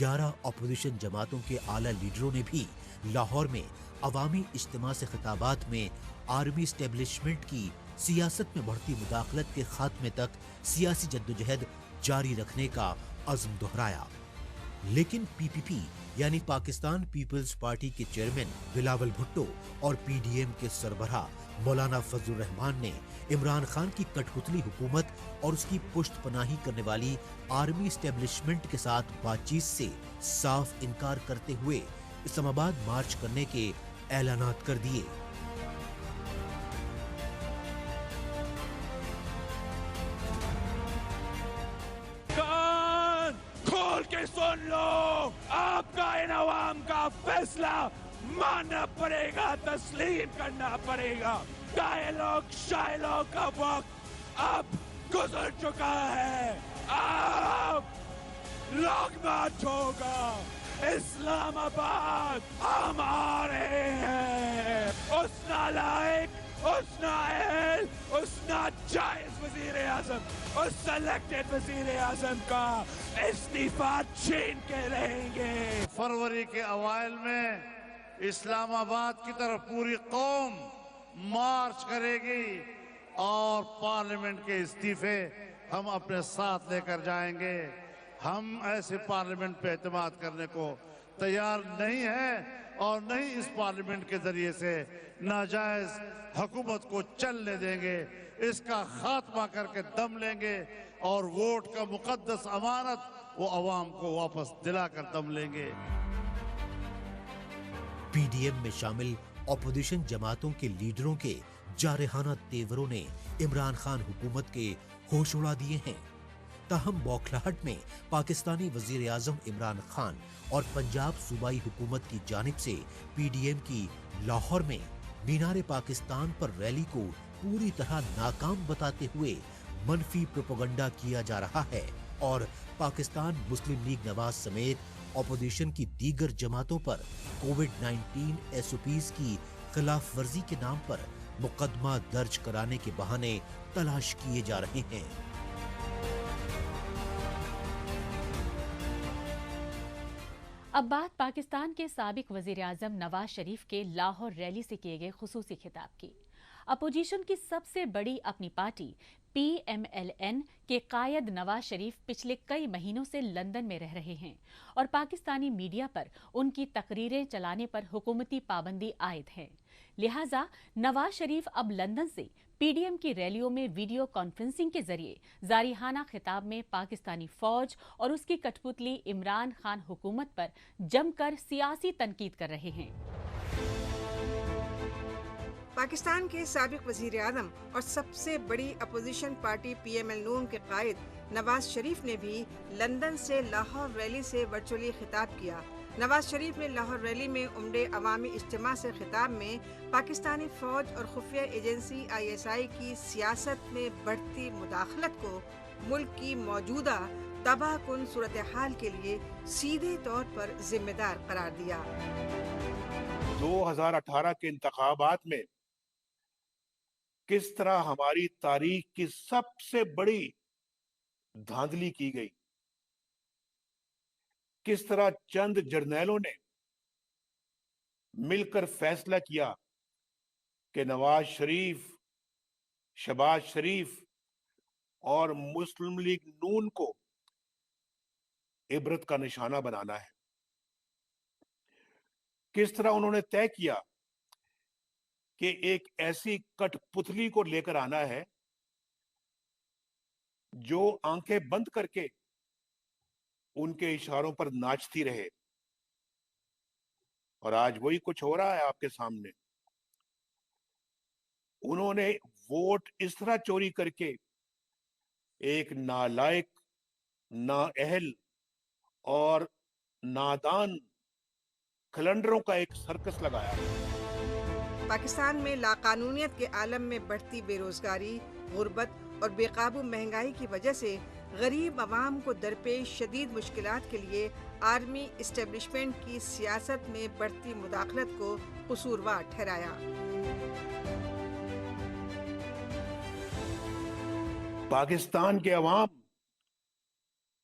11 opposition جماعتوں کے اعلیٰ لیڈروں نے بھی لاہور میں عوامی اجتماع سے خطابات میں آرمی اسٹیبلشمنٹ کی سیاست میں بڑھتی مداخلت کے خاتمے تک سیاسی جدوجہد جاری رکھنے کا عزم دہرایا۔ لیکن پی پی پی یعنی پاکستان پیپلز پارٹی کے چیئرمین بلاول بھٹو اور پی ڈی ایم کے سربراہ مولانا فضل الرحمان نے عمران خان کی کٹ پتلی حکومت اور اس کی پشت پناہی کرنے والی آرمی اسٹیبلشمنٹ کے ساتھ بات چیت سے صاف انکار کرتے ہوئے اسلام آباد مارچ کرنے کے اعلانات کر دیے۔ کھول کے سن لو، آپ کا ان عوام کا فیصلہ ماننا پڑے گا، تسلیم کرنا پڑے گا۔ ڈائیلاگ شائلاگ کا وقت اب گزر چکا ہے، اب لاگ مارچ ہوگا۔ اسلام آباد ہم آ رہے ہیں، اس نالائق، اس نااہل، اس ناجائز وزیر اعظم، اس سلیکٹڈ وزیر اعظم کا استعفیٰ چھین کے رہیں گے۔ فروری کے اوائل میں اسلام آباد کی طرف پوری قوم مارچ کرے گی اور پارلیمنٹ کے استعفے ہم اپنے ساتھ لے کر جائیں گے۔ ہم ایسے پارلیمنٹ پہ اعتماد کرنے کو تیار نہیں ہیں اور نہیں اس پارلیمنٹ کے ذریعے سے ناجائز حکومت کو چلنے دیں گے۔ اس کا خاتمہ کر کے دم لیں گے اور ووٹ کا مقدس امانت وہ عوام کو واپس دلا کر دم لیں گے۔ پی ڈی ایم میں شامل اپوزیشن جماعتوں کے لیڈروں کے جارحانہ تیوروں نے عمران خان حکومت کے ہوش اڑا دیے ہیں۔ تاہم بوکھلاہٹ میں پاکستانی وزیر اعظم عمران خان اور پنجاب صوبائی حکومت کی جانب سے پی ڈی ایم کی لاہور میں مینار پاکستان پر ریلی کو پوری طرح ناکام بتاتے ہوئے منفی پروپیگنڈا کیا جا رہا ہے اور پاکستان مسلم لیگ نواز سمیت اپوزیشن کی دیگر جماعتوں پر کووڈ 19 ایس او پیز کی خلاف ورزی کے نام پر مقدمہ درج کرانے کے بہانے تلاش کیے جا رہے ہیں۔ اب بات پاکستان کے سابق وزیر اعظم نواز شریف کے لاہور ریلی سے کیے گئے خصوصی خطاب کی۔ اپوزیشن کی سب سے بڑی اپنی party P M L N کے قائد نواز شریف پچھلے کئی مہینوں سے لندن میں رہ رہے ہیں اور پاکستانی میڈیا پر ان کی تقریریں چلانے پر حکومتی پابندی عائد ہے۔ لہٰذا نواز شریف اب لندن سے پی ڈی ایم کی ریلیوں میں ویڈیو کانفرنسنگ کے ذریعے جارحانہ خطاب میں پاکستانی فوج اور اس کی کٹھ پتلی عمران خان حکومت پر جم کر سیاسی تنقید کر رہے ہیں۔ پاکستان کے سابق وزیر اعظم اور سب سے بڑی opposition party P M L Noon کے قائد نواز شریف نے بھی لندن سے لاہور ریلی سے ورچولی خطاب کیا۔ نواز شریف نے لاہور ریلی میں عمدے عوامی اجتماع سے خطاب میں پاکستانی فوج اور خفیہ ایجنسی آئی ایس آئی کی سیاست میں بڑھتی مداخلت کو ملک کی موجودہ تباہ کن صورتحال کے لیے سیدھے طور پر ذمہ دار قرار دیا۔ 2018 کے انتخابات میں کس طرح ہماری تاریخ کی سب سے بڑی دھاندلی کی گئی، کس طرح چند جرنیلوں نے مل کر فیصلہ کیا کہ نواز شریف، شہباز شریف اور مسلم لیگ نون کو عبرت کا نشانہ بنانا ہے۔ کس طرح انہوں نے طے کیا کہ ایک ایسی کٹ پتلی کو لے کر آنا ہے جو آنکھیں بند کر کے ان کے اشاروں پر ناچتی رہے، اور آج وہی کچھ ہو رہا ہے آپ کے سامنے۔ انہوں نے ووٹ اس طرح چوری کر کے ایک نالائق، نااہل اور نادان کلنڈروں کا ایک سرکس لگایا۔ پاکستان میں لاقانونیت کے عالم میں بڑھتی بے روزگاری، غربت اور بے قابو مہنگائی کی وجہ سے غریب عوام کو درپیش شدید مشکلات کے لیے آرمی اسٹیبلشمنٹ کی سیاست میں بڑھتی مداخلت کو قصوروار ٹھہرایا۔ پاکستان کے عوام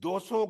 200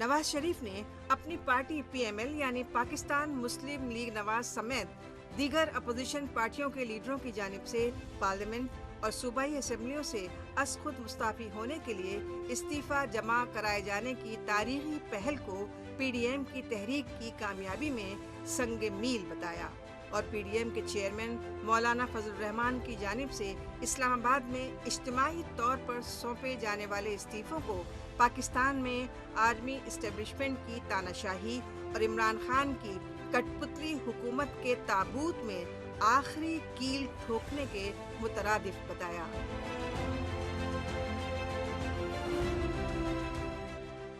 نواز شریف نے اپنی پارٹی PML یعنی پاکستان مسلم لیگ نواز سمیت دیگر اپوزیشن پارٹیوں کے لیڈروں کی جانب سے پارلیمنٹ اور صوبائی اسمبلیوں سے از خود مستعفی ہونے کے لیے استعفیٰ جمع کرائے جانے کی تاریخی پہل کو PDM کی تحریک کی کامیابی میں سنگ میل بتایا اور PDM کے چیئرمین مولانا فضل الرحمان کی جانب سے اسلام آباد میں اجتماعی طور پر سونپے جانے والے استعفوں کو پاکستان میں آرمی اسٹیبلشمنٹ کی تاناشاہی اور عمران خان کی کٹ پتلی حکومت کے تابوت میں آخری کیل ٹھوکنے کے مترادف بتایا۔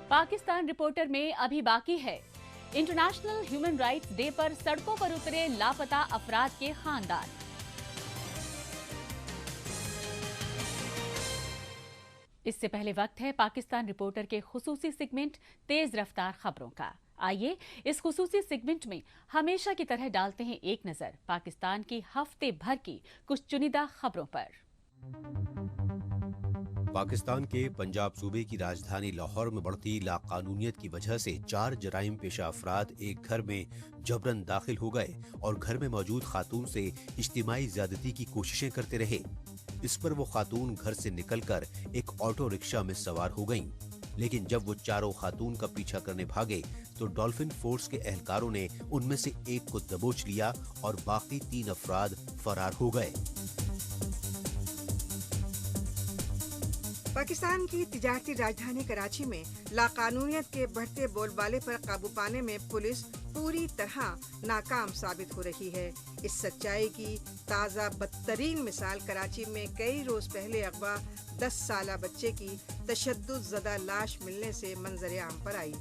پاکستان رپورٹر میں ابھی باقی ہے۔ انٹرنیشنل ہیومن رائٹس ڈے پر سڑکوں پر اترے لاپتہ افراد کے خاندان۔ اس سے پہلے وقت ہے پاکستان رپورٹر کے خصوصی سیگمنٹ تیز رفتار خبروں کا۔ آئیے اس خصوصی سیگمنٹ میں ہمیشہ کی طرح ڈالتے ہیں ایک نظر پاکستان کی ہفتے بھر کی کچھ چنیدہ خبروں پر۔ پاکستان کے پنجاب صوبے کی راجدھانی لاہور میں بڑھتی لاقانونیت کی وجہ سے 4 جرائم پیشہ افراد ایک گھر میں جبراً داخل ہو گئے اور گھر میں موجود خاتون سے اجتماعی زیادتی کی کوششیں کرتے رہے۔ اس پر وہ خاتون گھر سے نکل کر ایک آٹو رکشہ میں سوار ہو گئیں، لیکن جب وہ چاروں خاتون کا پیچھا کرنے بھاگے تو ڈولفن فورس کے اہلکاروں نے ان میں سے ایک کو دبوچ لیا اور باقی 3 افراد فرار ہو گئے۔ پاکستان کی تجارتی راجدھانی کراچی میں لاقانونیت کے بڑھتے بول بالے پر قابو پانے میں پولیس پوری طرح ناکام ثابت ہو رہی ہے۔ اس سچائی کی تازہ بدترین مثال کراچی میں کئی روز پہلے اغوا 10 سالہ بچے کی تشدد زدہ لاش ملنے سے منظر عام پر آئی۔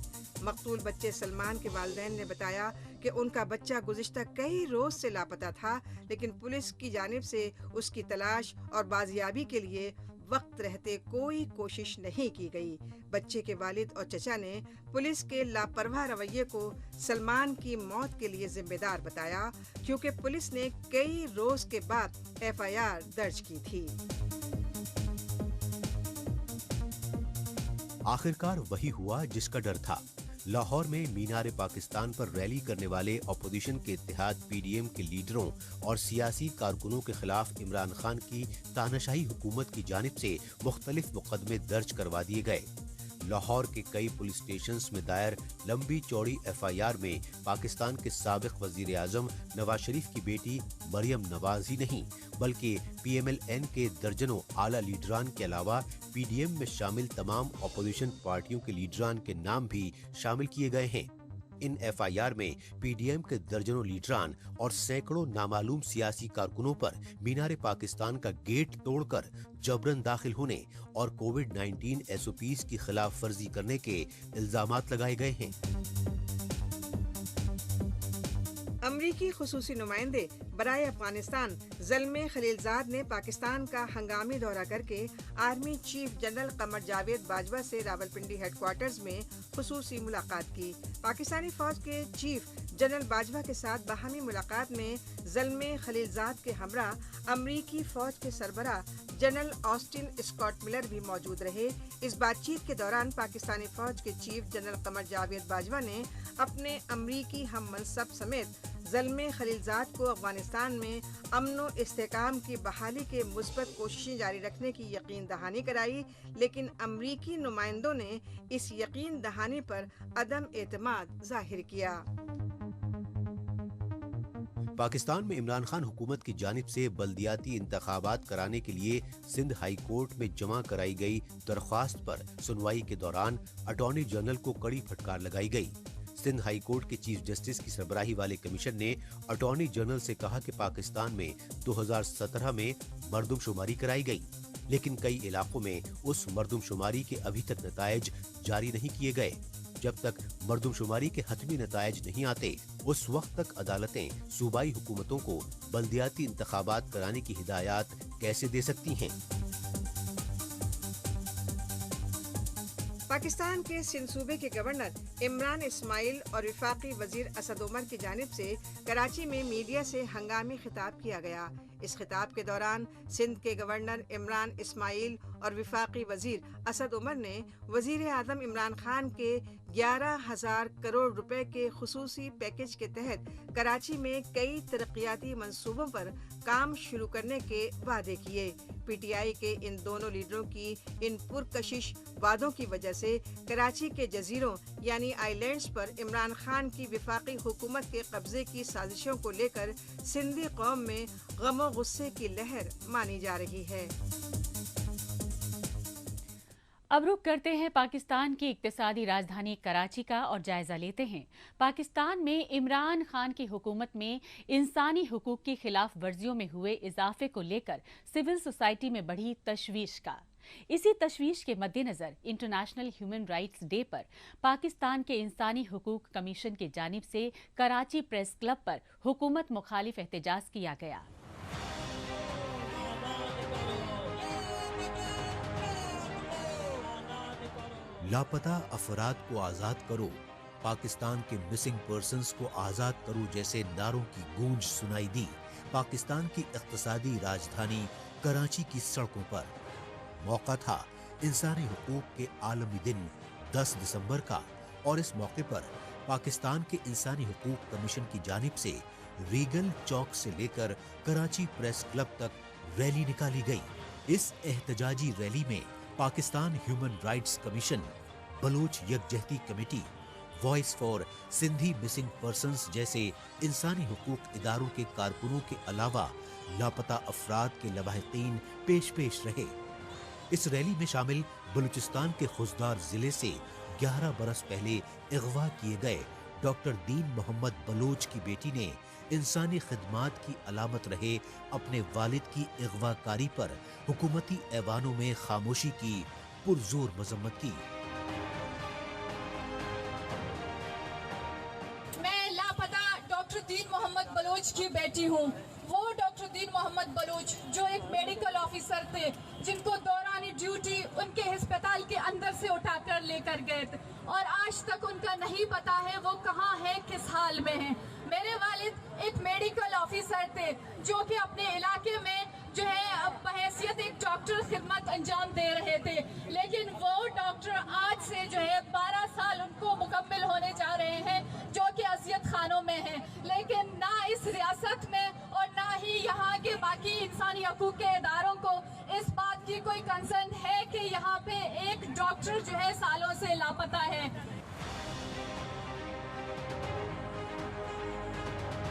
مقتول بچے سلمان کے والدین نے بتایا کہ ان کا بچہ گزشتہ کئی روز سے لاپتہ تھا، لیکن پولیس کی جانب سے اس کی تلاش اور بازیابی کے لیے وقت رہتے کوئی کوشش نہیں کی گئی۔ بچے کے والد اور چچا نے پولیس کے لاپرواہ رویے کو سلمان کی موت کے لیے ذمہ دار بتایا، کیونکہ پولیس نے کئی روز کے بعد FIR درج کی تھی۔ آخرکار وہی ہوا جس کا ڈر تھا۔ لاہور میں مینار پاکستان پر ریلی کرنے والے اپوزیشن کے اتحاد PDM کے لیڈروں اور سیاسی کارکنوں کے خلاف عمران خان کی تاناشاہی حکومت کی جانب سے مختلف مقدمے درج کروا دیے گئے۔ لاہور کے کئی پولیس اسٹیشنز میں دائر لمبی چوڑی FIR میں پاکستان کے سابق وزیر اعظم نواز شریف کی بیٹی مریم نواز ہی نہیں بلکہ PMLN کے درجنوں اعلیٰ لیڈران کے علاوہ PDM میں شامل تمام اپوزیشن پارٹیوں کے لیڈران کے نام بھی شامل کیے گئے ہیں۔ ان FIR میں PDM کے درجنوں لیڈران اور سینکڑوں نامعلوم سیاسی کارکنوں پر مینار پاکستان کا گیٹ توڑ کر جبراً داخل ہونے اور COVID-19 SOPs کی خلاف ورزی کرنے کے الزامات لگائے گئے ہیں۔ امریکی خصوصی نمائندے برائے افغانستان زلمے خلیلزاد نے پاکستان کا ہنگامی دورہ کر کے army chief general Qamar Javed Bajwa سے راولپنڈی ہیڈ کوارٹرز میں خصوصی ملاقات کی۔ پاکستانی فوج کے چیف جنرل باجوہ کے ساتھ باہمی ملاقات میں زلمے خلیلزاد کے ہمراہ امریکی فوج کے سربراہ جنرل آسٹن اسکاٹ ملر بھی موجود رہے۔ اس بات چیت کے دوران پاکستانی فوج کے چیف جنرل قمر جاوید باجوہ نے اپنے امریکی ہم منصب سمیت زلمے خلیلزاد کو افغانستان میں امن و استحکام کی بحالی کے مثبت کوششیں جاری رکھنے کی یقین دہانی کرائی، لیکن امریکی نمائندوں نے اس یقین دہانی پر عدم اعتماد ظاہر کیا۔ پاکستان میں عمران خان حکومت کی جانب سے بلدیاتی انتخابات کرانے کے لیے سندھ ہائی کورٹ میں جمع کرائی گئی درخواست پر سنوائی کے دوران اٹارنی جنرل کو کڑی پھٹکار لگائی گئی۔ سندھ ہائی کورٹ کے چیف جسٹس کی سربراہی والے کمیشن نے اٹارنی جنرل سے کہا کہ پاکستان میں 2017 میں مردم شماری کرائی گئی، لیکن کئی علاقوں میں اس مردم شماری کے ابھی تک نتائج جاری نہیں کیے گئے۔ جب تک مردم شماری کے حتمی نتائج نہیں آتے اس وقت تک عدالتیں صوبائی حکومتوں کو بلدیاتی انتخابات کرانے کی ہدایات کیسے دے سکتی ہیں؟ پاکستان کے سندھ صوبے کے گورنر عمران اسماعیل اور وفاقی وزیر اسد عمر کی جانب سے کراچی میں میڈیا سے ہنگامی خطاب کیا گیا۔ اس خطاب کے دوران سندھ کے گورنر عمران اسماعیل اور وفاقی وزیر اسد عمر نے وزیر اعظم عمران خان کے 11,000 کروڑ روپے کے خصوصی پیکج کے تحت کراچی میں کئی ترقیاتی منصوبوں پر کام شروع کرنے کے وعدے کیے۔ پی ٹی آئی کے ان دونوں لیڈروں کی ان پرکشش وعدوں کی وجہ سے کراچی کے جزیروں یعنی آئی لینڈز پر عمران خان کی وفاقی حکومت کے قبضے کی سازشوں کو لے کر سندھی قوم میں غم و غصے کی لہر مانی جا رہی ہے۔ اب رخ کرتے ہیں پاکستان کی اقتصادی راجدھانی کراچی کا اور جائزہ لیتے ہیں پاکستان میں عمران خان کی حکومت میں انسانی حقوق کی خلاف ورزیوں میں ہوئے اضافے کو لے کر سول سوسائٹی میں بڑھی تشویش کا۔ اسی تشویش کے مد نظر انٹرنیشنل ہیومن رائٹس ڈے پر پاکستان کے انسانی حقوق کمیشن کی جانب سے کراچی پریس کلب پر حکومت مخالف احتجاج کیا گیا۔ لاپتہ افراد کو آزاد کرو، پاکستان کے مسنگ پرسنز کو آزاد کرو جیسے نعروں کی گونج سنائی دی پاکستان کی اقتصادی راجدھانی کراچی کی سڑکوں پر۔ موقع تھا انسانی حقوق کے عالمی دن 10 دسمبر کا، اور اس موقع پر پاکستان کے انسانی حقوق کمیشن کی جانب سے ریگل چوک سے لے کر کراچی پریس کلب تک ریلی نکالی گئی۔ اس احتجاجی ریلی میں Pakistan human rights commission, Baloch یکجہتی committee, voice for Sindhi missing persons جیسے انسانی حقوق اداروں کے کارکنوں کے علاوہ لاپتہ افراد کے لواحقین پیش رہے۔ اس ریلی میں شامل بلوچستان کے خضدار ضلع سے 11 برس پہلے اغوا کیے گئے ڈاکٹر دین محمد بلوچ کی بیٹی نے انسانی خدمات کی علامت رہے اپنے والد کی اغوا کاری پر حکومتی ایوانوں میں خاموشی کی پرزور مذمت کی۔ میں لاپتہ ڈاکٹر دین محمد بلوچ کی بیٹی ہوں۔ وہ ڈاکٹر دین محمد بلوچ جو ایک میڈیکل آفیسر تھے، جن کو دوران ڈیوٹی ان کے ہسپتال کے اندر سے اٹھا کر لے کر گئے تھے، اور آج تک ان کا نہیں پتا ہے وہ کہاں ہے، کس حال میں ہیں۔ میرے والد ایک میڈیکل آفیسر تھے جو کہ اپنے علاقے میں جو ہے بحیثیت ایک ڈاکٹر خدمت انجام دے رہے تھے، لیکن وہ ڈاکٹر آج سے جو ہے 12 سال ان کو مکمل ہونے جا رہے ہیں جو کہ اذیت خانوں میں ہیں، لیکن نہ اس ریاست میں اور نہ ہی یہاں کے باقی انسانی حقوق کے اداروں کو اس بات کی کوئی کنسرن ہے کہ یہاں پہ ایک ڈاکٹر جو ہے سالوں سے لاپتہ ہے۔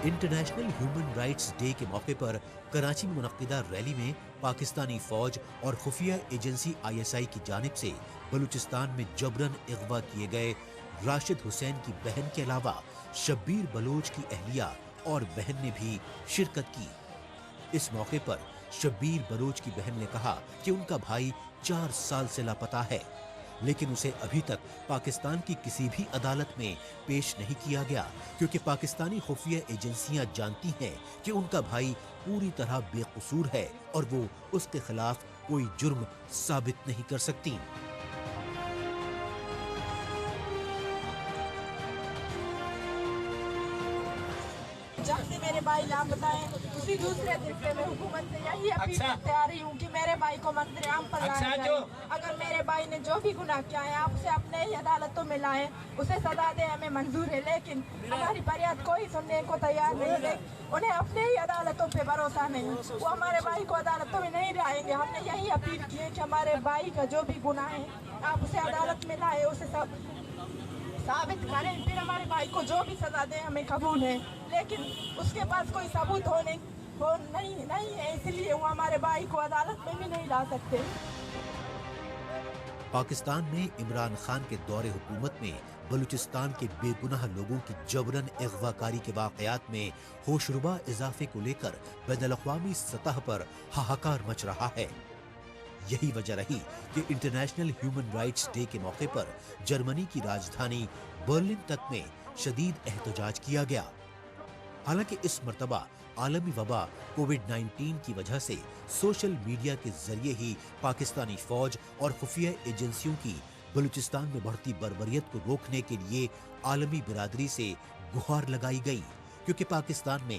انٹرنیشنل ہیومن رائٹس ڈے کے موقع پر کراچی میں منعقدہ ریلی میں پاکستانی فوج اور خفیہ ایجنسی ISI کی جانب سے بلوچستان میں جبراً اغوا کیے گئے راشد حسین کی بہن کے علاوہ شبیر بلوچ کی اہلیہ اور بہن نے بھی شرکت کی۔ اس موقع پر شبیر بلوچ کی بہن نے کہا کہ ان کا بھائی 4 سال سے لاپتہ ہے، لیکن اسے ابھی تک پاکستان کی کسی بھی عدالت میں پیش نہیں کیا گیا، کیونکہ پاکستانی خفیہ ایجنسیاں جانتی ہیں کہ ان کا بھائی پوری طرح بے قصور ہے اور وہ اس کے خلاف کوئی جرم ثابت نہیں کر سکتی۔ جب سے میرے بھائی لاپتہ ہیں اسی دوسرے دن سے میں حکومت سے یہی اپیل کرتے آ رہی ہوں کہ میرے بھائی کو منظر عام پر لایا جائے۔ اگر میرے بھائی نے جو بھی گناہ کیا ہے آپ اسے اپنے ہی عدالتوں میں لائیں، اسے سزا دیں، ہمیں منظور ہے، لیکن ہماری فریاد کوئی سننے کو تیار نہیں ہے۔ انہیں اپنے ہی عدالتوں پہ بھروسہ نہیں، وہ ہمارے بھائی کو عدالتوں میں نہیں لائیں گے۔ ہم نے یہی اپیل کی ہے کہ ہمارے بھائی کا جو بھی گناہ ہے آپ اسے عدالت میں لائیں، اسے ثابت کریں، پھر ہمارے بھائی کو جو بھی سزا دیں ہمیں قبول ہے، لیکن اس کے پاس کوئی ثبوت نہیں ہے، اس لیے وہ ہمارے بھائی کو عدالت میں بھی نہیں لا سکتے۔ پاکستان میں عمران خان کے دور حکومت میں بلوچستان کے بے گناہ لوگوں کی جبراً اغوا کاری کے واقعات میں ہوشربا اضافے کو لے کر بین الاقوامی سطح پر ہاہاکار مچ رہا ہے۔ یہی وجہ رہی کہ انٹرنیشنل ہیومن رائٹس ڈے کے موقع پر جرمنی کی راجدھانی برلن تک میں شدید احتجاج کیا گیا۔ حالانکہ اس مرتبہ عالمی وبا کووڈ-19 کی وجہ سے سوشل میڈیا کے ذریعے ہی پاکستانی فوج اور خفیہ ایجنسیوں کی بلوچستان میں بڑھتی بربریت کو روکنے کے لیے عالمی برادری سے گہار لگائی گئی، کیونکہ پاکستان میں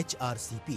HRCP